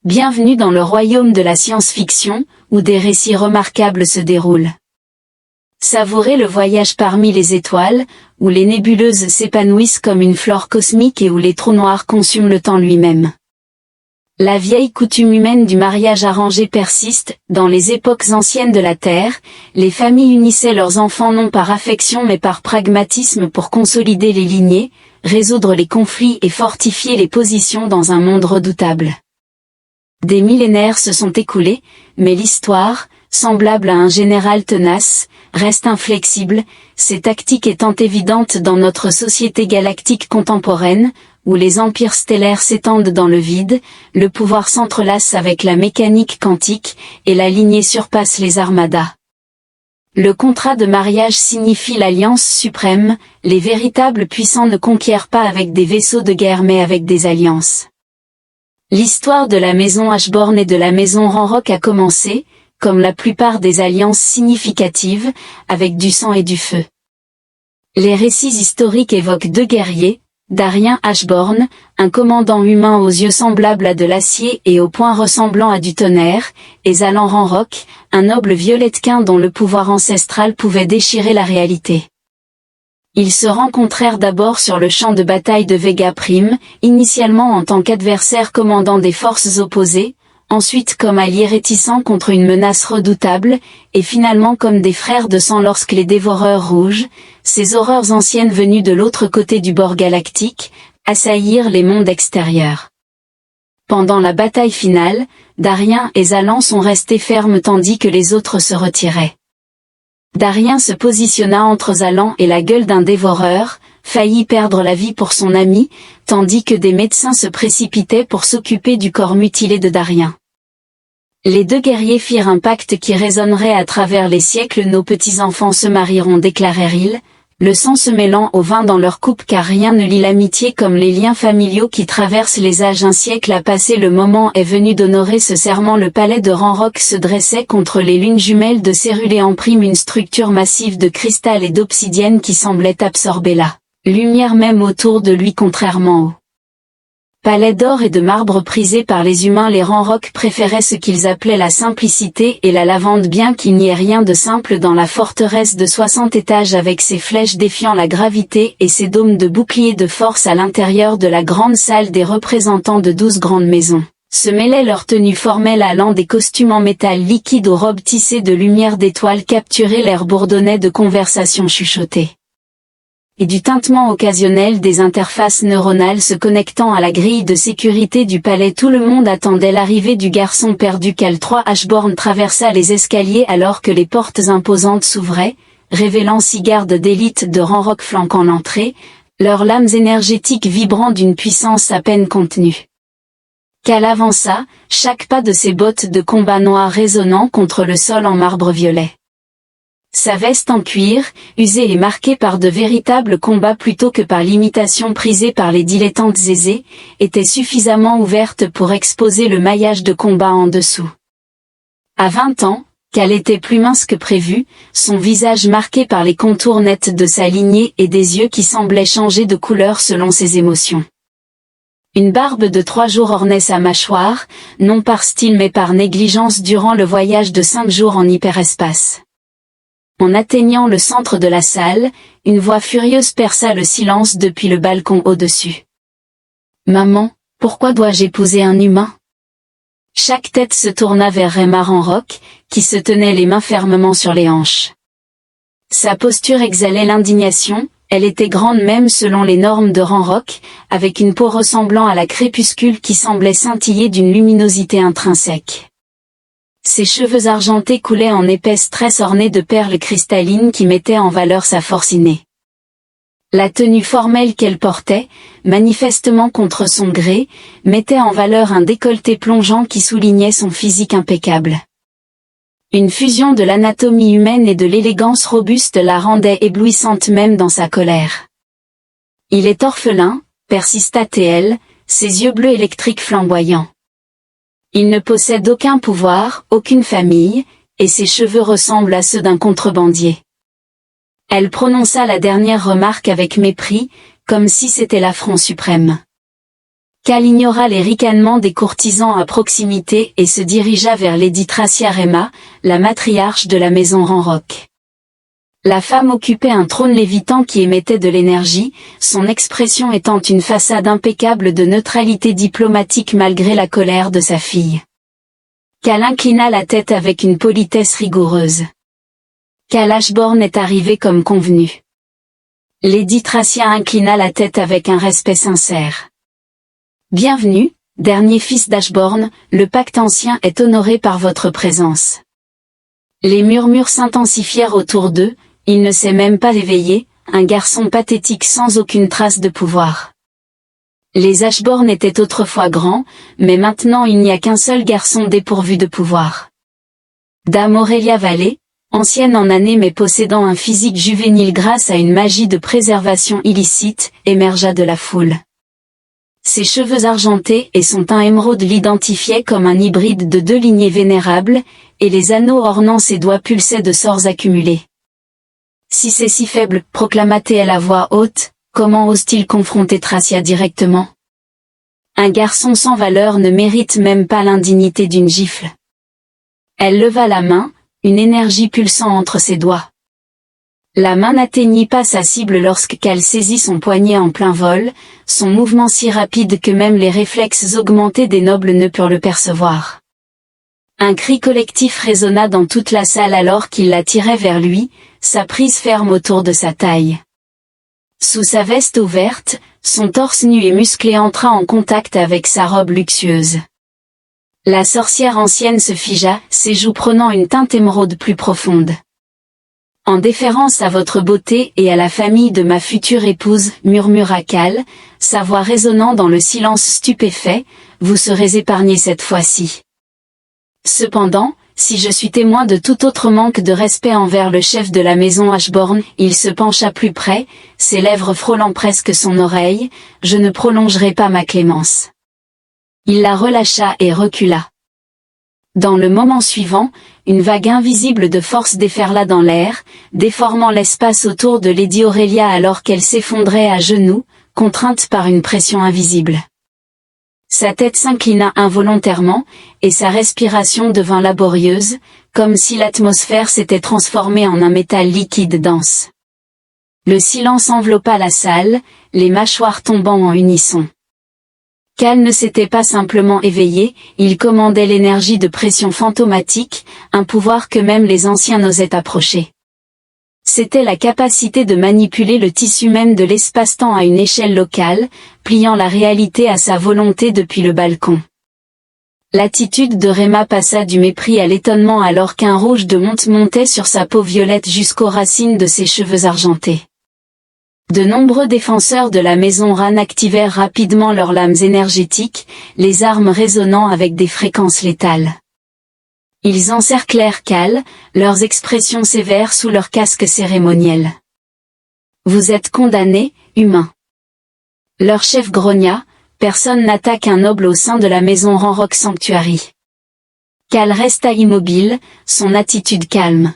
Bienvenue dans le royaume de la science-fiction, où des récits remarquables se déroulent. Savourez le voyage parmi les étoiles, où les nébuleuses s'épanouissent comme une flore cosmique et où les trous noirs consument le temps lui-même. La vieille coutume humaine du mariage arrangé persiste. Dans les époques anciennes de la Terre, les familles unissaient leurs enfants non par affection mais par pragmatisme pour consolider les lignées, résoudre les conflits et fortifier les positions dans un monde redoutable. Des millénaires se sont écoulés, mais l'histoire, semblable à un général tenace, reste inflexible, ces tactiques étant évidentes dans notre société galactique contemporaine, où les empires stellaires s'étendent dans le vide, le pouvoir s'entrelace avec la mécanique quantique, et la lignée surpasse les armadas. Le contrat de mariage signifie l'alliance suprême, les véritables puissants ne conquièrent pas avec des vaisseaux de guerre mais avec des alliances. L'histoire de la maison Ashbourne et de la maison Ranrock a commencé, comme la plupart des alliances significatives, avec du sang et du feu. Les récits historiques évoquent deux guerriers, Darien Ashbourne, un commandant humain aux yeux semblables à de l'acier et aux poings ressemblant à du tonnerre, et Zalan Ranrock, un noble violetquin dont le pouvoir ancestral pouvait déchirer la réalité. Ils se rencontrèrent d'abord sur le champ de bataille de Vega Prime, initialement en tant qu'adversaires commandant des forces opposées, ensuite comme alliés réticents contre une menace redoutable, et finalement comme des frères de sang lorsque les dévoreurs rouges, ces horreurs anciennes venues de l'autre côté du bord galactique, assaillirent les mondes extérieurs. Pendant la bataille finale, Darien et Zalan sont restés fermes tandis que les autres se retiraient. Darien se positionna entre Zalan et la gueule d'un dévoreur, faillit perdre la vie pour son ami, tandis que des médecins se précipitaient pour s'occuper du corps mutilé de Darien. Les deux guerriers firent un pacte qui résonnerait à travers les siècles. Nos petits-enfants se marieront, déclarèrent-ils, le sang se mêlant au vin dans leur coupe car rien ne lie l'amitié comme les liens familiaux qui traversent les âges. Un siècle a passé, le moment est venu d'honorer ce serment. Le palais de Ranrock se dressait contre les lunes jumelles de Cérulé en prime, une structure massive de cristal et d'obsidienne qui semblait absorber la lumière même autour de lui contrairement au palais d'or et de marbre prisé par les humains. Les Ranrock préféraient ce qu'ils appelaient la simplicité et la lavande, bien qu'il n'y ait rien de simple dans la forteresse de 60 étages avec ses flèches défiant la gravité et ses dômes de boucliers de force à l'intérieur de la grande salle des représentants de 12 grandes maisons. Se mêlaient leurs tenues formelles allant des costumes en métal liquide aux robes tissées de lumière d'étoiles capturées. L'air bourdonnait de conversations chuchotées et du tintement occasionnel des interfaces neuronales se connectant à la grille de sécurité du palais. Tout le monde attendait l'arrivée du garçon perdu. Cal 3 Ashbourne traversa les escaliers alors que les portes imposantes s'ouvraient, révélant 6 gardes d'élite de Ranrock flanquant l'entrée, leurs lames énergétiques vibrant d'une puissance à peine contenue. Cal avança, chaque pas de ses bottes de combat noires résonnant contre le sol en marbre violet. Sa veste en cuir, usée et marquée par de véritables combats plutôt que par l'imitation prisée par les dilettantes aisés, était suffisamment ouverte pour exposer le maillage de combat en dessous. À 20 ans, Cal était plus mince que prévu, son visage marqué par les contours nets de sa lignée et des yeux qui semblaient changer de couleur selon ses émotions. Une barbe de 3 jours ornait sa mâchoire, non par style mais par négligence durant le voyage de 5 jours en hyperespace. En atteignant le centre de la salle, une voix furieuse perça le silence depuis le balcon au-dessus. « Maman, pourquoi dois-je épouser un humain ?» Chaque tête se tourna vers Rema Ranrock, qui se tenait les mains fermement sur les hanches. Sa posture exhalait l'indignation, elle était grande même selon les normes de Ranrock, avec une peau ressemblant à la crépuscule qui semblait scintiller d'une luminosité intrinsèque. Ses cheveux argentés coulaient en épaisses tresses ornées de perles cristallines qui mettaient en valeur sa force innée. La tenue formelle qu'elle portait, manifestement contre son gré, mettait en valeur un décolleté plongeant qui soulignait son physique impeccable. Une fusion de l'anatomie humaine et de l'élégance robuste la rendait éblouissante même dans sa colère. « Il est orphelin », persista-t-elle, ses yeux bleus électriques flamboyants. Il ne possède aucun pouvoir, aucune famille, et ses cheveux ressemblent à ceux d'un contrebandier. Elle prononça la dernière remarque avec mépris, comme si c'était l'affront suprême. Cal ignora les ricanements des courtisans à proximité et se dirigea vers Lady Tracia Rema, la matriarche de la maison Ranrock. La femme occupait un trône lévitant qui émettait de l'énergie, son expression étant une façade impeccable de neutralité diplomatique malgré la colère de sa fille. Cal inclina la tête avec une politesse rigoureuse. Cal Ashbourne est arrivé comme convenu. Lady Tracia inclina la tête avec un respect sincère. Bienvenue, dernier fils d'Ashbourne, le pacte ancien est honoré par votre présence. Les murmures s'intensifièrent autour d'eux, il ne s'est même pas éveillé, un garçon pathétique sans aucune trace de pouvoir. Les Ashbourne étaient autrefois grands, mais maintenant il n'y a qu'un seul garçon dépourvu de pouvoir. Dame Aurélia Valley, ancienne en années mais possédant un physique juvénile grâce à une magie de préservation illicite, émergea de la foule. Ses cheveux argentés et son teint émeraude l'identifiaient comme un hybride de deux lignées vénérables, et les anneaux ornant ses doigts pulsaient de sorts accumulés. Si c'est si faible, proclama-t-elle à voix haute, comment ose-t-il confronter Tracia directement? Un garçon sans valeur ne mérite même pas l'indignité d'une gifle. Elle leva la main, une énergie pulsant entre ses doigts. La main n'atteignit pas sa cible lorsque Cal saisit son poignet en plein vol, son mouvement si rapide que même les réflexes augmentés des nobles ne purent le percevoir. Un cri collectif résonna dans toute la salle alors qu'il la tirait vers lui, sa prise ferme autour de sa taille. Sous sa veste ouverte, son torse nu et musclé entra en contact avec sa robe luxueuse. La sorcière ancienne se figea, ses joues prenant une teinte émeraude plus profonde. En déférence à votre beauté et à la famille de ma future épouse, murmura Cal, sa voix résonnant dans le silence stupéfait, vous serez épargné cette fois-ci. Cependant, si je suis témoin de tout autre manque de respect envers le chef de la maison Ashbourne, il se pencha plus près, ses lèvres frôlant presque son oreille, je ne prolongerai pas ma clémence. Il la relâcha et recula. Dans le moment suivant, une vague invisible de force déferla dans l'air, déformant l'espace autour de Lady Aurélia alors qu'elle s'effondrait à genoux, contrainte par une pression invisible. Sa tête s'inclina involontairement, et sa respiration devint laborieuse, comme si l'atmosphère s'était transformée en un métal liquide dense. Le silence enveloppa la salle, les mâchoires tombant en unisson. Cal ne s'était pas simplement éveillé, il commandait l'énergie de pression fantomatique, un pouvoir que même les anciens n'osaient approcher. C'était la capacité de manipuler le tissu même de l'espace-temps à une échelle locale, pliant la réalité à sa volonté depuis le balcon. L'attitude de Rema passa du mépris à l'étonnement alors qu'un rouge de honte montait sur sa peau violette jusqu'aux racines de ses cheveux argentés. De nombreux défenseurs de la maison Ran activèrent rapidement leurs lames énergétiques, les armes résonnant avec des fréquences létales. Ils encerclèrent Cal, leurs expressions sévères sous leur casque cérémoniel. Vous êtes condamnés, humains. Leur chef grogna, personne n'attaque un noble au sein de la maison Ranrock Sanctuary. Cal resta immobile, son attitude calme.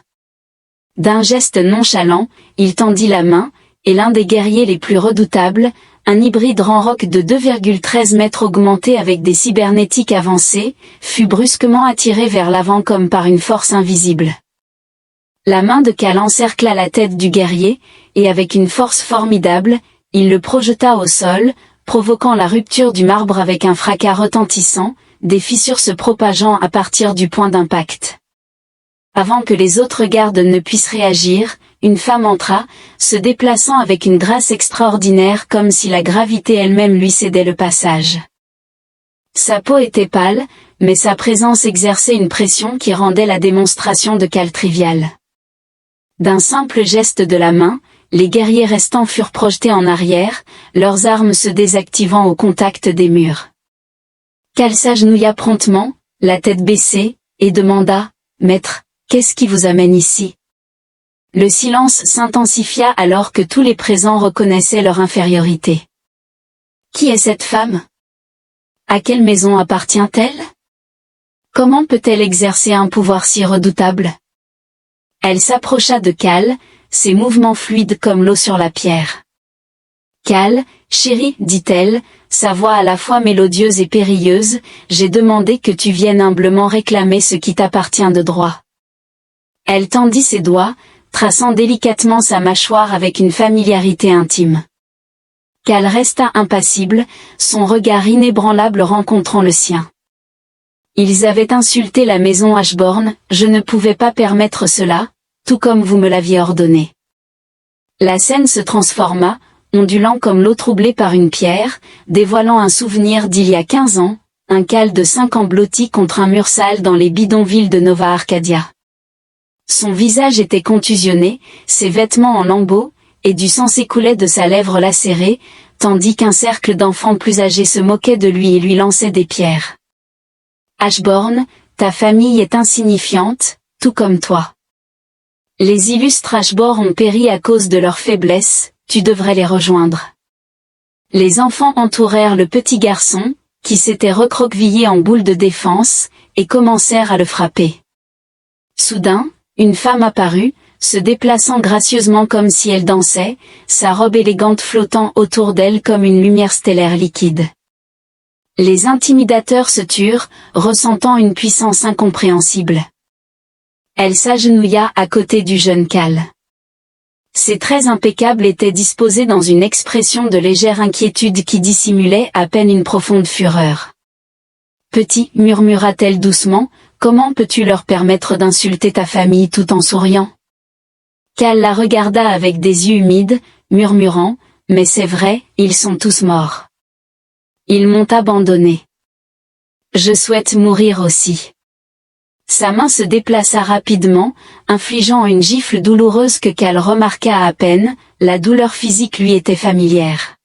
D'un geste nonchalant, il tendit la main, et l'un des guerriers les plus redoutables, un hybride Ranrock de 2,13 mètres augmenté avec des cybernétiques avancées, fut brusquement attiré vers l'avant comme par une force invisible. La main de Cal encercla la tête du guerrier, et avec une force formidable, il le projeta au sol, provoquant la rupture du marbre avec un fracas retentissant, des fissures se propageant à partir du point d'impact. Avant que les autres gardes ne puissent réagir, une femme entra, se déplaçant avec une grâce extraordinaire comme si la gravité elle-même lui cédait le passage. Sa peau était pâle, mais sa présence exerçait une pression qui rendait la démonstration de Cal triviale. D'un simple geste de la main, les guerriers restants furent projetés en arrière, leurs armes se désactivant au contact des murs. Cal s'agenouilla promptement, la tête baissée, et demanda, « Maître, qu'est-ce qui vous amène ici ?» Le silence s'intensifia alors que tous les présents reconnaissaient leur infériorité. Qui est cette femme? À quelle maison appartient-elle? Comment peut-elle exercer un pouvoir si redoutable? Elle s'approcha de Cal, ses mouvements fluides comme l'eau sur la pierre. Cal, chérie, dit-elle, sa voix à la fois mélodieuse et périlleuse, j'ai demandé que tu viennes humblement réclamer ce qui t'appartient de droit. Elle tendit ses doigts, traçant délicatement sa mâchoire avec une familiarité intime. Cal resta impassible, son regard inébranlable rencontrant le sien. Ils avaient insulté la maison Ashbourne, je ne pouvais pas permettre cela, tout comme vous me l'aviez ordonné. La scène se transforma, ondulant comme l'eau troublée par une pierre, dévoilant un souvenir d'il y a 15 ans, un Cal de 5 ans blotti contre un mur sale dans les bidonvilles de Nova Arcadia. Son visage était contusionné, ses vêtements en lambeaux, et du sang s'écoulait de sa lèvre lacérée, tandis qu'un cercle d'enfants plus âgés se moquait de lui et lui lançait des pierres. Ashbourne, ta famille est insignifiante, tout comme toi. Les illustres Ashbourne ont péri à cause de leur faiblesse, tu devrais les rejoindre. Les enfants entourèrent le petit garçon, qui s'était recroquevillé en boule de défense, et commencèrent à le frapper. Soudain, une femme apparut, se déplaçant gracieusement comme si elle dansait, sa robe élégante flottant autour d'elle comme une lumière stellaire liquide. Les intimidateurs se turent, ressentant une puissance incompréhensible. Elle s'agenouilla à côté du jeune Cal. Ses traits impeccables étaient disposés dans une expression de légère inquiétude qui dissimulait à peine une profonde fureur. « Petit, murmura-t-elle doucement, comment peux-tu leur permettre d'insulter ta famille tout en souriant ?» Cal la regarda avec des yeux humides, murmurant, « Mais c'est vrai, ils sont tous morts. Ils m'ont abandonné. Je souhaite mourir aussi. » Sa main se déplaça rapidement, infligeant une gifle douloureuse que Cal remarqua à peine, la douleur physique lui était familière.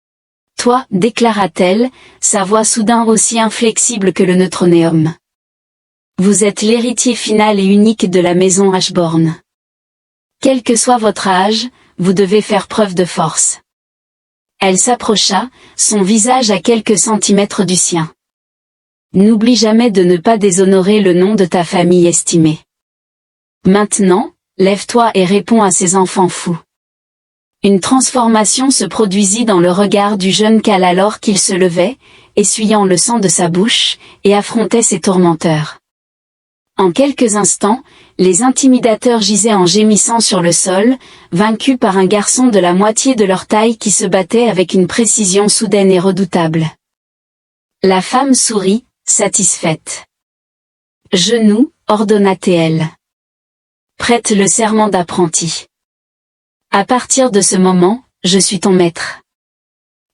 « Toi, déclara-t-elle, sa voix soudain aussi inflexible que le neutronéum. Vous êtes l'héritier final et unique de la maison Ashbourne. Quel que soit votre âge, vous devez faire preuve de force. » Elle s'approcha, son visage à quelques centimètres du sien. N'oublie jamais de ne pas déshonorer le nom de ta famille estimée. Maintenant, lève-toi et réponds à ces enfants fous. Une transformation se produisit dans le regard du jeune Cal alors qu'il se levait, essuyant le sang de sa bouche, et affrontait ses tourmenteurs. En quelques instants, les intimidateurs gisaient en gémissant sur le sol, vaincus par un garçon de la moitié de leur taille qui se battait avec une précision soudaine et redoutable. La femme sourit, satisfaite. « Genoux, ordonna-t-elle. Prête le serment d'apprenti. À partir de ce moment, je suis ton maître. »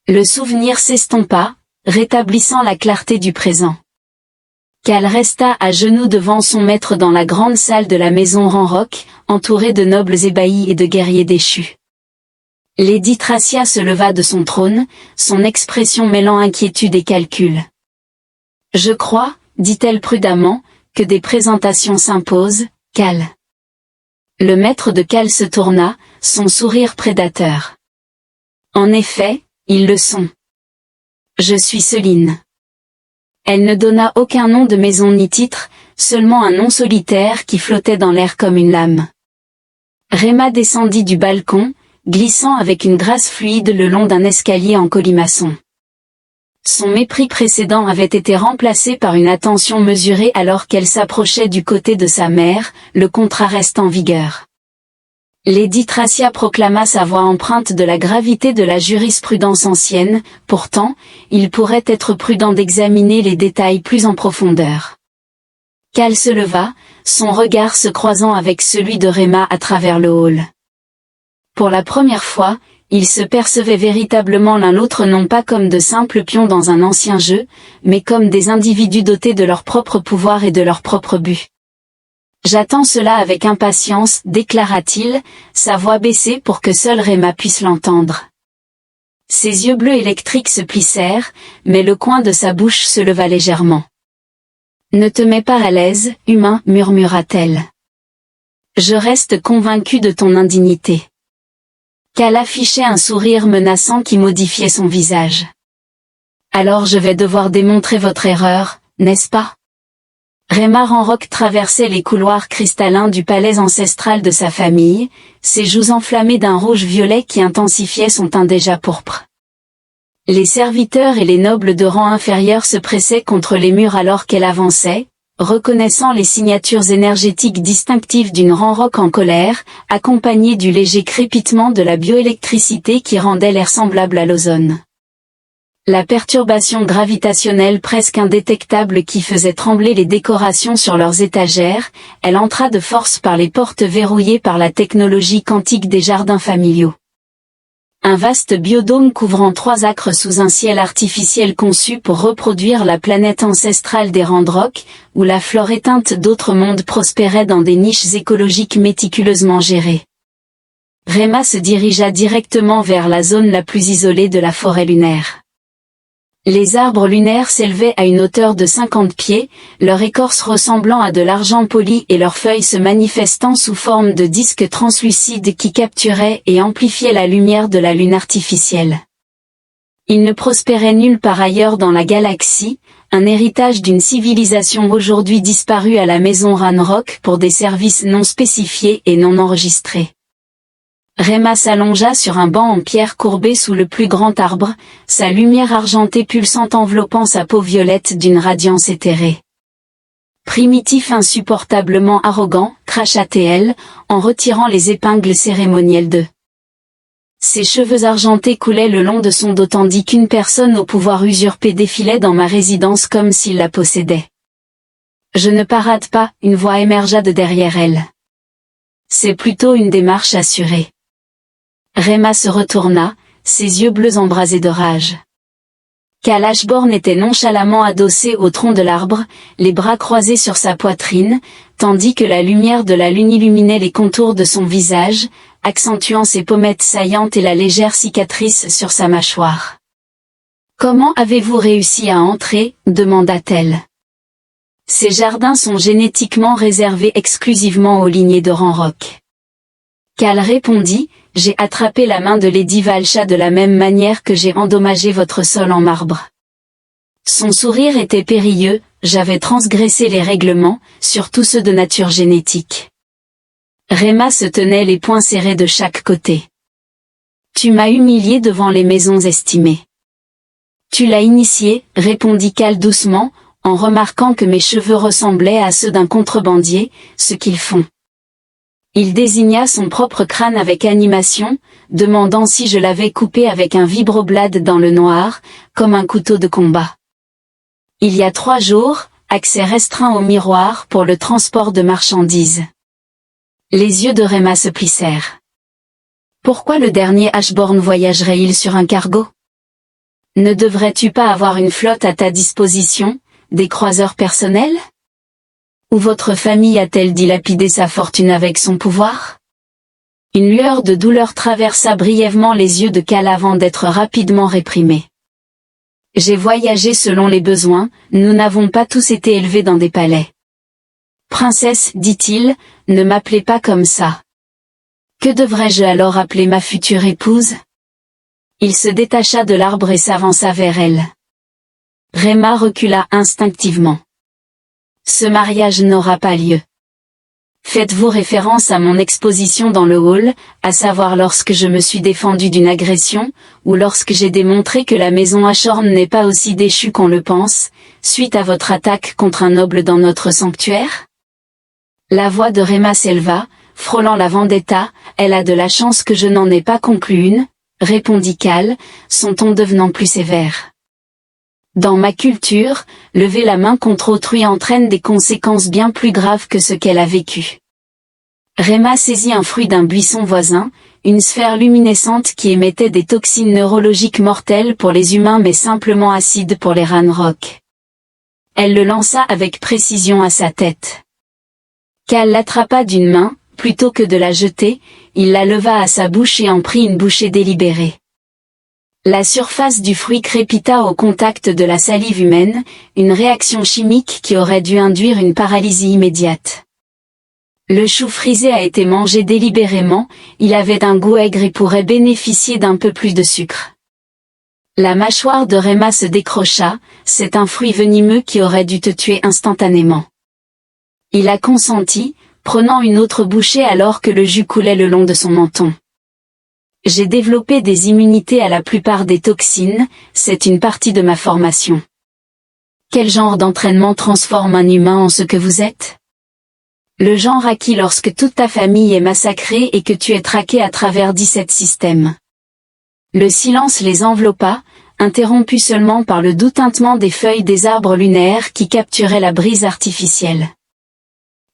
Le souvenir s'estompa, rétablissant la clarté du présent. Cal resta à genoux devant son maître dans la grande salle de la maison Ranrock, entourée de nobles ébahis et de guerriers déchus. Lady Thracia se leva de son trône, son expression mêlant inquiétude et calcul. « Je crois, dit-elle prudemment, que des présentations s'imposent, Cal. » Le maître de Cal se tourna, son sourire prédateur. « En effet, ils le sont. Je suis Céline. » Elle ne donna aucun nom de maison ni titre, seulement un nom solitaire qui flottait dans l'air comme une lame. Réma descendit du balcon, glissant avec une grâce fluide le long d'un escalier en colimaçon. Son mépris précédent avait été remplacé par une attention mesurée alors qu'elle s'approchait du côté de sa mère, le contrat reste en vigueur. Lady Thracia proclama sa voix empreinte de la gravité de la jurisprudence ancienne, pourtant, il pourrait être prudent d'examiner les détails plus en profondeur. Cal se leva, son regard se croisant avec celui de Réma à travers le hall. Pour la première fois, ils se percevaient véritablement l'un l'autre non pas comme de simples pions dans un ancien jeu, mais comme des individus dotés de leur propre pouvoir et de leur propre but. « J'attends cela avec impatience, déclara-t-il, sa voix baissée pour que seule Réma puisse l'entendre. Ses yeux bleus électriques se plissèrent, mais le coin de sa bouche se leva légèrement. « Ne te mets pas à l'aise, humain, murmura-t-elle. Je reste convaincue de ton indignité. » Cal affichait un sourire menaçant qui modifiait son visage. « Alors je vais devoir démontrer votre erreur, n'est-ce pas ?» Réma Ranrock traversait les couloirs cristallins du palais ancestral de sa famille, ses joues enflammées d'un rouge violet qui intensifiait son teint déjà pourpre. Les serviteurs et les nobles de rang inférieur se pressaient contre les murs alors qu'elle avançait, reconnaissant les signatures énergétiques distinctives d'une Ranrock en colère, accompagnées du léger crépitement de la bioélectricité qui rendait l'air semblable à l'ozone. La perturbation gravitationnelle presque indétectable qui faisait trembler les décorations sur leurs étagères, elle entra de force par les portes verrouillées par la technologie quantique des jardins familiaux. Un vaste biodôme couvrant 3 acres sous un ciel artificiel conçu pour reproduire la planète ancestrale des Ranrock, où la flore éteinte d'autres mondes prospérait dans des niches écologiques méticuleusement gérées. Rema se dirigea directement vers la zone la plus isolée de la forêt lunaire. Les arbres lunaires s'élevaient à une hauteur de 50 pieds, leur écorce ressemblant à de l'argent poli et leurs feuilles se manifestant sous forme de disques translucides qui capturaient et amplifiaient la lumière de la lune artificielle. Il ne prospérait nulle part ailleurs dans la galaxie, un héritage d'une civilisation aujourd'hui disparue à la maison Ranrock pour des services non spécifiés et non enregistrés. Rema s'allongea sur un banc en pierre courbé sous le plus grand arbre, sa lumière argentée pulsante enveloppant sa peau violette d'une radiance éthérée. Primitif insupportablement arrogant, cracha-t-elle, en retirant les épingles cérémonielles de. Ses cheveux argentés coulaient le long de son dos tandis qu'une personne au pouvoir usurpé défilait dans ma résidence comme s'il la possédait. Je ne parade pas, une voix émergea de derrière elle. C'est plutôt une démarche assurée. Rema se retourna, ses yeux bleus embrasés de rage. Cal Ashborn était nonchalamment adossé au tronc de l'arbre, les bras croisés sur sa poitrine, tandis que la lumière de la lune illuminait les contours de son visage, accentuant ses pommettes saillantes et la légère cicatrice sur sa mâchoire. « Comment avez-vous réussi à entrer ?» demanda-t-elle. « Ces jardins sont génétiquement réservés exclusivement aux lignées de Ranrock. » Cal répondit, « J'ai attrapé la main de Lady Valcha de la même manière que j'ai endommagé votre sol en marbre. » Son sourire était périlleux, j'avais transgressé les règlements, surtout ceux de nature génétique. Rema se tenait les poings serrés de chaque côté. « Tu m'as humilié devant les maisons estimées. »« Tu l'as initié, » répondit Cal doucement, en remarquant que mes cheveux ressemblaient à ceux d'un contrebandier, ce qu'ils font. Il désigna son propre crâne avec animation, demandant si je l'avais coupé avec un vibroblade dans le noir, comme un couteau de combat. Il y a 3 jours, accès restreint au miroir pour le transport de marchandises. Les yeux de Rema se plissèrent. Pourquoi le dernier Ashborn voyagerait-il sur un cargo? Ne devrais-tu pas avoir une flotte à ta disposition, des croiseurs personnels? Ou votre famille a-t-elle dilapidé sa fortune avec son pouvoir? Une lueur de douleur traversa brièvement les yeux de Cal avant d'être rapidement réprimée. J'ai voyagé selon les besoins, nous n'avons pas tous été élevés dans des palais. Princesse, dit-il, ne m'appelez pas comme ça. Que devrais-je alors appeler ma future épouse? Il se détacha de l'arbre et s'avança vers elle. Rema recula instinctivement. Ce mariage n'aura pas lieu. Faites-vous référence à mon exposition dans le hall, à savoir lorsque je me suis défendu d'une agression, ou lorsque j'ai démontré que la maison Ashborn n'est pas aussi déchue qu'on le pense, suite à votre attaque contre un noble dans notre sanctuaire? La voix de Rema s'éleva, frôlant la vendetta, elle a de la chance que je n'en ai pas conclu une, répondit Cal, son ton devenant plus sévère. Dans ma culture, lever la main contre autrui entraîne des conséquences bien plus graves que ce qu'elle a vécu. Rema saisit un fruit d'un buisson voisin, une sphère luminescente qui émettait des toxines neurologiques mortelles pour les humains mais simplement acides pour les Ranrock. Elle le lança avec précision à sa tête. Cal l'attrapa d'une main, plutôt que de la jeter, il la leva à sa bouche et en prit une bouchée délibérée. La surface du fruit crépita au contact de la salive humaine, une réaction chimique qui aurait dû induire une paralysie immédiate. Le chou frisé a été mangé délibérément, il avait un goût aigre et pourrait bénéficier d'un peu plus de sucre. La mâchoire de Rema se décrocha, c'est un fruit venimeux qui aurait dû te tuer instantanément. Il a consenti, prenant une autre bouchée alors que le jus coulait le long de son menton. J'ai développé des immunités à la plupart des toxines, c'est une partie de ma formation. Quel genre d'entraînement transforme un humain en ce que vous êtes? Le genre acquis lorsque toute ta famille est massacrée et que tu es traqué à travers 17 systèmes. Le silence les enveloppa, interrompu seulement par le doux tintement des feuilles des arbres lunaires qui capturaient la brise artificielle.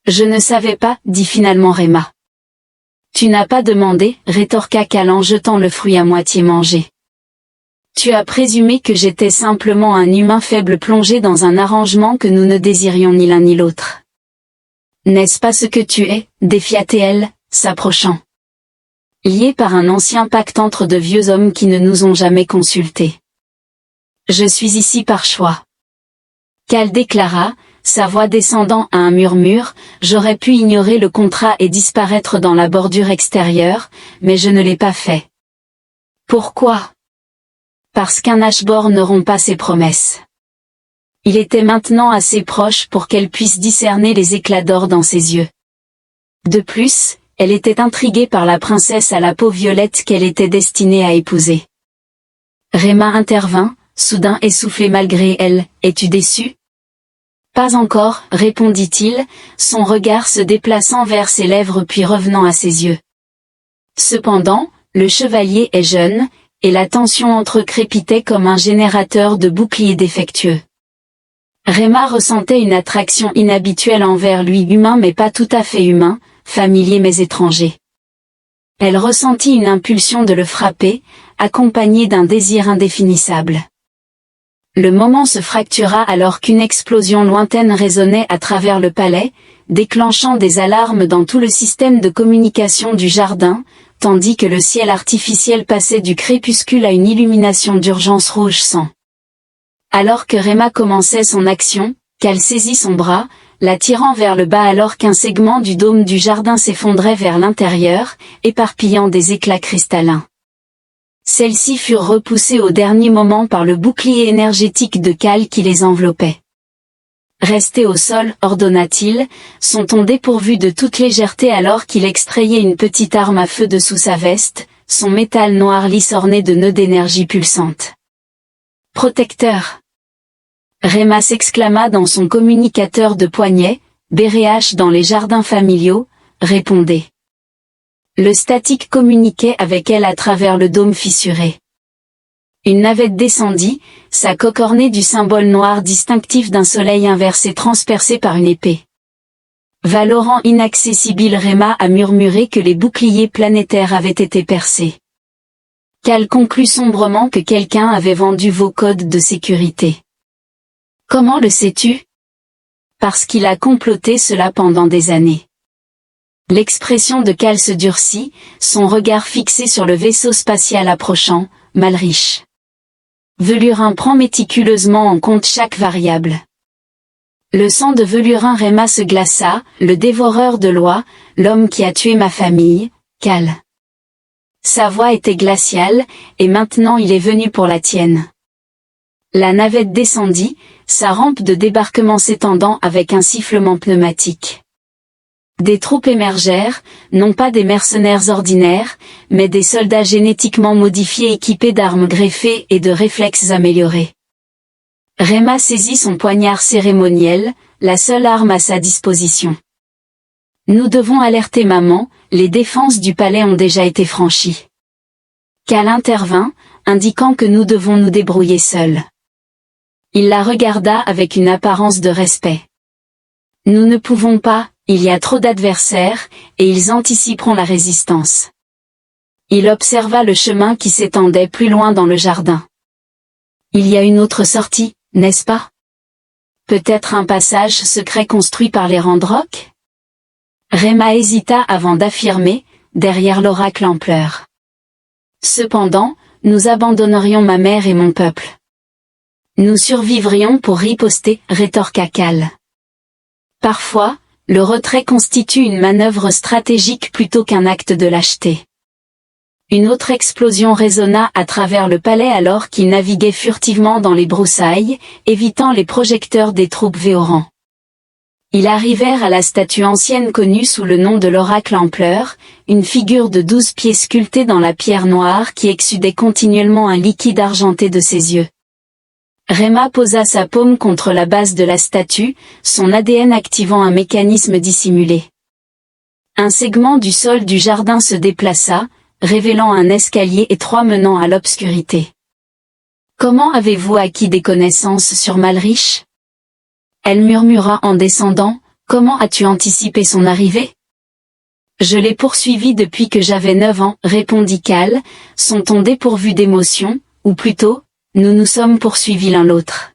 Je ne savais pas, dit finalement Réma. Tu n'as pas demandé, rétorqua Cal en jetant le fruit à moitié mangé. Tu as présumé que j'étais simplement un humain faible plongé dans un arrangement que nous ne désirions ni l'un ni l'autre. N'est-ce pas ce que tu es, défia-t-elle, s'approchant. Lié par un ancien pacte entre de vieux hommes qui ne nous ont jamais consultés. Je suis ici par choix. Cal déclara, sa voix descendant à un murmure, j'aurais pu ignorer le contrat et disparaître dans la bordure extérieure, mais je ne l'ai pas fait. Pourquoi? Parce qu'un Ashborn ne rompt pas ses promesses. Il était maintenant assez proche pour qu'elle puisse discerner les éclats d'or dans ses yeux. De plus, elle était intriguée par la princesse à la peau violette qu'elle était destinée à épouser. Réma intervint, soudain essoufflé malgré elle, es-tu déçue? Pas encore, répondit-il, son regard se déplaçant vers ses lèvres puis revenant à ses yeux. Cependant, le chevalier est jeune, et la tension entre eux crépitait comme un générateur de boucliers défectueux. Réma ressentait une attraction inhabituelle envers lui, humain mais pas tout à fait humain, familier mais étranger. Elle ressentit une impulsion de le frapper, accompagnée d'un désir indéfinissable. Le moment se fractura alors qu'une explosion lointaine résonnait à travers le palais, déclenchant des alarmes dans tout le système de communication du jardin, tandis que le ciel artificiel passait du crépuscule à une illumination d'urgence rouge sang. Alors que Réma commençait son action, Cal saisit son bras, la tirant vers le bas alors qu'un segment du dôme du jardin s'effondrait vers l'intérieur, éparpillant des éclats cristallins. Celles-ci furent repoussées au dernier moment par le bouclier énergétique de Cal qui les enveloppait. Restez au sol, ordonna-t-il, son ton dépourvu de toute légèreté alors qu'il extrayait une petite arme à feu de sous sa veste, son métal noir lisse orné de nœuds d'énergie pulsante. Protecteur. Réma s'exclama dans son communicateur de poignet, BRH dans les jardins familiaux, répondez. Le statique communiquait avec elle à travers le dôme fissuré. Une navette descendit, sa coque ornée du symbole noir distinctif d'un soleil inversé transpercé par une épée. Valorant inaccessible, Réma a murmuré que les boucliers planétaires avaient été percés. Cal conclut sombrement que quelqu'un avait vendu vos codes de sécurité. Comment le sais-tu? Parce qu'il a comploté cela pendant des années. L'expression de Cal se durcit, son regard fixé sur le vaisseau spatial approchant, Malriche. Velurin prend méticuleusement en compte chaque variable. Le sang de Velurin. Réma se glaça, le dévoreur de lois, l'homme qui a tué ma famille, Cal. Sa voix était glaciale, et maintenant il est venu pour la tienne. La navette descendit, sa rampe de débarquement s'étendant avec un sifflement pneumatique. Des troupes émergèrent, non pas des mercenaires ordinaires, mais des soldats génétiquement modifiés équipés d'armes greffées et de réflexes améliorés. Réma saisit son poignard cérémoniel, la seule arme à sa disposition. Nous devons alerter maman, les défenses du palais ont déjà été franchies. Cal intervint, indiquant que nous devons nous débrouiller seuls. Il la regarda avec une apparence de respect. Nous ne pouvons pas, il y a trop d'adversaires, et ils anticiperont la résistance. Il observa le chemin qui s'étendait plus loin dans le jardin. Il y a une autre sortie, n'est-ce pas? Peut-être un passage secret construit par les Randrock? Réma hésita avant d'affirmer, derrière l'oracle en pleurs. Cependant, nous abandonnerions ma mère et mon peuple. Nous survivrions pour riposter, rétorqua Cal. Parfois, le retrait constitue une manœuvre stratégique plutôt qu'un acte de lâcheté. Une autre explosion résonna à travers le palais alors qu'il naviguait furtivement dans les broussailles, évitant les projecteurs des troupes Véoran. Ils arrivèrent à la statue ancienne connue sous le nom de l'oracle en pleurs, une figure de 12 pieds sculptée dans la pierre noire qui exsudait continuellement un liquide argenté de ses yeux. Réma posa sa paume contre la base de la statue, son ADN activant un mécanisme dissimulé. Un segment du sol du jardin se déplaça, révélant un escalier étroit menant à l'obscurité. Comment avez-vous acquis des connaissances sur Malrich? Elle murmura en descendant, comment as-tu anticipé son arrivée? Je l'ai poursuivi depuis que j'avais 9 ans, répondit Cal, son ton dépourvu d'émotion, ou plutôt, nous nous sommes poursuivis l'un l'autre.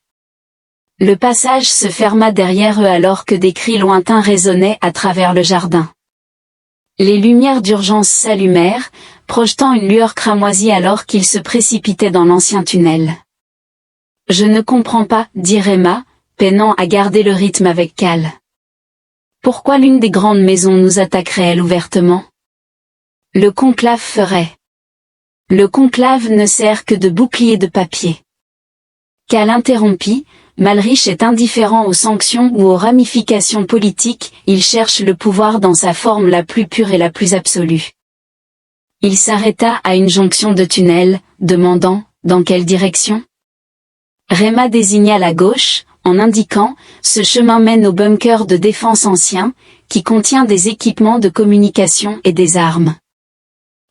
Le passage se ferma derrière eux alors que des cris lointains résonnaient à travers le jardin. Les lumières d'urgence s'allumèrent, projetant une lueur cramoisie alors qu'ils se précipitaient dans l'ancien tunnel. Je ne comprends pas, dit Réma, peinant à garder le rythme avec Cal. Pourquoi l'une des grandes maisons nous attaquerait-elle ouvertement? Le conclave ferait. Le conclave ne sert que de bouclier de papier. Cal interrompit, Malrich est indifférent aux sanctions ou aux ramifications politiques, il cherche le pouvoir dans sa forme la plus pure et la plus absolue. Il s'arrêta à une jonction de tunnels, demandant, dans quelle direction? Réma désigna la gauche, en indiquant, ce chemin mène au bunker de défense ancien, qui contient des équipements de communication et des armes.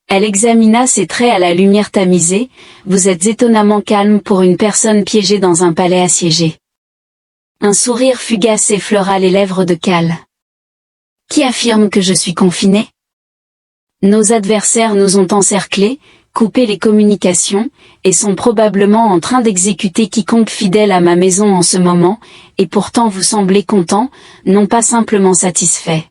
Elle examina ses traits à la lumière tamisée, vous êtes étonnamment calme pour une personne piégée dans un palais assiégé. Un sourire fugace effleura les lèvres de Cal. Qui affirme que je suis confiné? Nos adversaires nous ont encerclés, coupé les communications, et sont probablement en train d'exécuter quiconque fidèle à ma maison en ce moment, et pourtant vous semblez content, non pas simplement satisfait.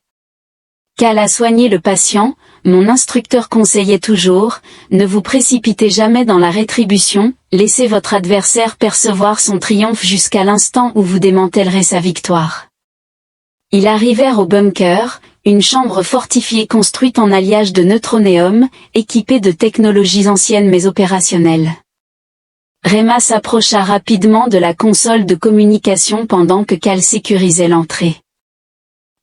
Cal a soigné le patient, mon instructeur conseillait toujours, ne vous précipitez jamais dans la rétribution, laissez votre adversaire percevoir son triomphe jusqu'à l'instant où vous démantèlerez sa victoire. Ils arrivèrent au bunker, une chambre fortifiée construite en alliage de neutronéum, équipée de technologies anciennes mais opérationnelles. Réma s'approcha rapidement de la console de communication pendant que Cal sécurisait l'entrée.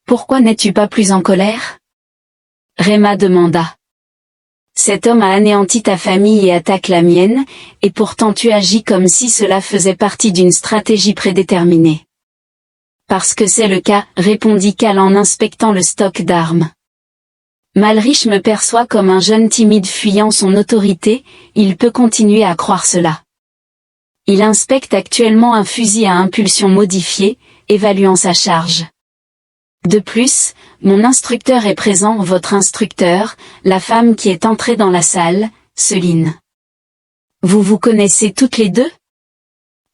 Pourquoi n'es-tu pas plus en colère? Réma demanda. Cet homme a anéanti ta famille et attaque la mienne, et pourtant tu agis comme si cela faisait partie d'une stratégie prédéterminée. Parce que c'est le cas, répondit Cal en inspectant le stock d'armes. Malrich me perçoit comme un jeune timide fuyant son autorité, il peut continuer à croire cela. Il inspecte actuellement un fusil à impulsion modifié, évaluant sa charge. De plus, mon instructeur est présent, votre instructeur, la femme qui est entrée dans la salle, Céline. Vous vous connaissez toutes les deux?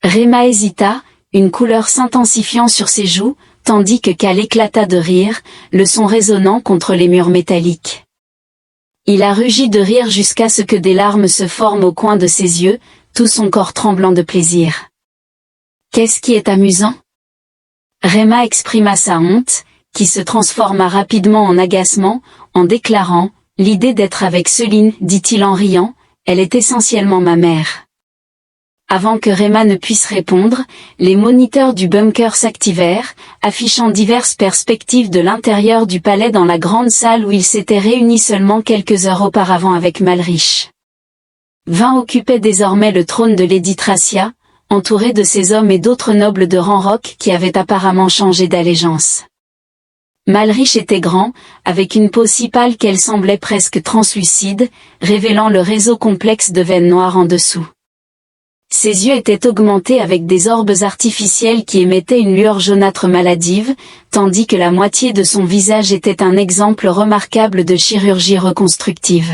Réma hésita, une couleur s'intensifiant sur ses joues, tandis que Cal éclata de rire, le son résonnant contre les murs métalliques. Il a rugi de rire jusqu'à ce que des larmes se forment au coin de ses yeux, tout son corps tremblant de plaisir. Qu'est-ce qui est amusant? Réma exprima sa honte, qui se transforma rapidement en agacement, en déclarant, l'idée d'être avec Céline, dit-il en riant, elle est essentiellement ma mère. Avant que Réma ne puisse répondre, les moniteurs du bunker s'activèrent, affichant diverses perspectives de l'intérieur du palais dans la grande salle où ils s'étaient réunis seulement quelques heures auparavant avec Malrich. 20 occupaient désormais le trône de Lady Thracia, entouré de ses hommes et d'autres nobles de rang rock qui avaient apparemment changé d'allégeance. Malrich était grand, avec une peau si pâle qu'elle semblait presque translucide, révélant le réseau complexe de veines noires en dessous. Ses yeux étaient augmentés avec des orbes artificiels qui émettaient une lueur jaunâtre maladive, tandis que la moitié de son visage était un exemple remarquable de chirurgie reconstructive.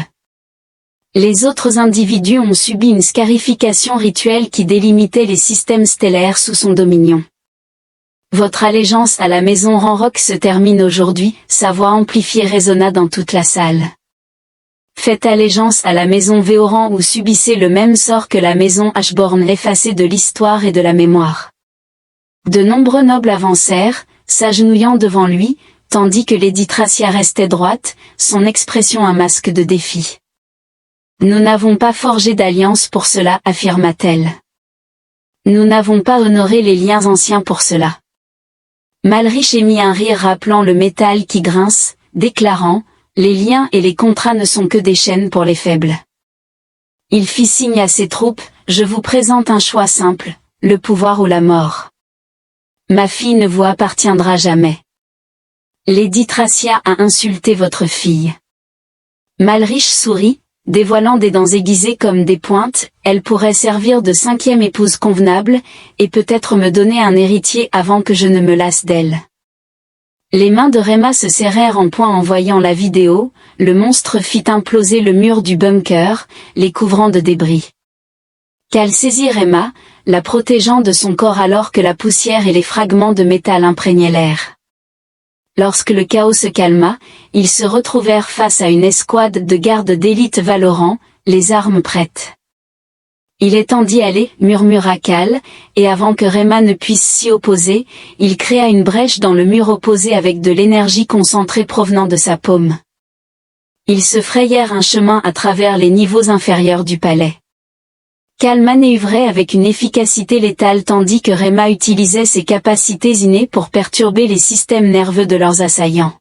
Les autres individus ont subi une scarification rituelle qui délimitait les systèmes stellaires sous son dominion. Votre allégeance à la maison Ranrock se termine aujourd'hui, sa voix amplifiée résonna dans toute la salle. Faites allégeance à la maison Véoran ou subissez le même sort que la maison Ashbourne effacée de l'histoire et de la mémoire. De nombreux nobles avancèrent, s'agenouillant devant lui, tandis que Lady Thracia restait droite, son expression un masque de défi. Nous n'avons pas forgé d'alliance pour cela, affirma-t-elle. Nous n'avons pas honoré les liens anciens pour cela. Malriche émit un rire rappelant le métal qui grince, déclarant « Les liens et les contrats ne sont que des chaînes pour les faibles ». Il fit signe à ses troupes « Je vous présente un choix simple, le pouvoir ou la mort. Ma fille ne vous appartiendra jamais. Lady Thracia a insulté votre fille. » Malriche sourit, dévoilant des dents aiguisées comme des pointes, elle pourrait servir de 5e épouse convenable, et peut-être me donner un héritier avant que je ne me lasse d'elle. Les mains de Rema se serrèrent en poing en voyant la vidéo, le monstre fit imploser le mur du bunker, les couvrant de débris. Cal saisit Rema, la protégeant de son corps alors que la poussière et les fragments de métal imprégnaient l'air. Lorsque le chaos se calma, ils se retrouvèrent face à une escouade de gardes d'élite Valorant, les armes prêtes. Il est temps d'y aller, murmura Cal, et avant que Rema ne puisse s'y opposer, il créa une brèche dans le mur opposé avec de l'énergie concentrée provenant de sa paume. Ils se frayèrent un chemin à travers les niveaux inférieurs du palais. Cal manœuvrait avec une efficacité létale tandis que Rema utilisait ses capacités innées pour perturber les systèmes nerveux de leurs assaillants.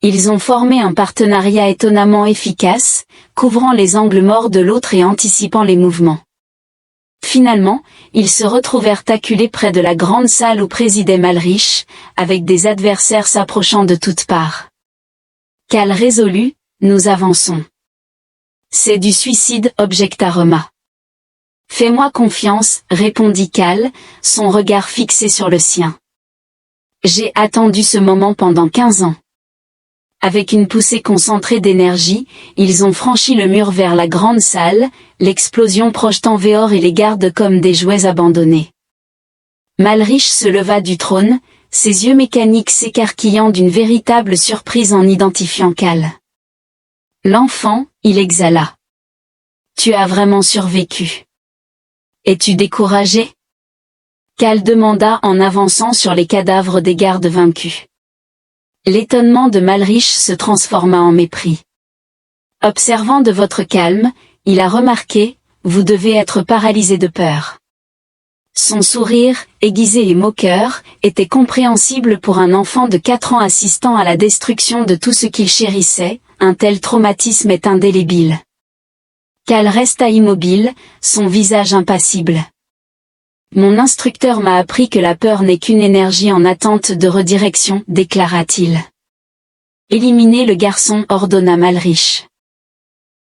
Ils ont formé un partenariat étonnamment efficace, couvrant les angles morts de l'autre et anticipant les mouvements. Finalement, ils se retrouvèrent acculés près de la grande salle où présidait Malriche, avec des adversaires s'approchant de toutes parts. Cal résolut, nous avançons. C'est du suicide, objecta Rema. Fais-moi confiance, répondit Cal, son regard fixé sur le sien. J'ai attendu ce moment pendant 15 ans. Avec une poussée concentrée d'énergie, ils ont franchi le mur vers la grande salle, l'explosion projetant Véor et les gardes comme des jouets abandonnés. Malriche se leva du trône, ses yeux mécaniques s'écarquillant d'une véritable surprise en identifiant Cal. L'enfant, il exhala. Tu as vraiment survécu. Es-tu découragé? Cal demanda en avançant sur les cadavres des gardes vaincus. L'étonnement de Malriche se transforma en mépris. Observant de votre calme, il a remarqué, vous devez être paralysé de peur. Son sourire, aiguisé et moqueur, était compréhensible pour un enfant de 4 ans assistant à la destruction de tout ce qu'il chérissait, un tel traumatisme est indélébile. Cal resta immobile, son visage impassible. Mon instructeur m'a appris que la peur n'est qu'une énergie en attente de redirection, déclara-t-il. Éliminez le garçon, ordonna Malriche.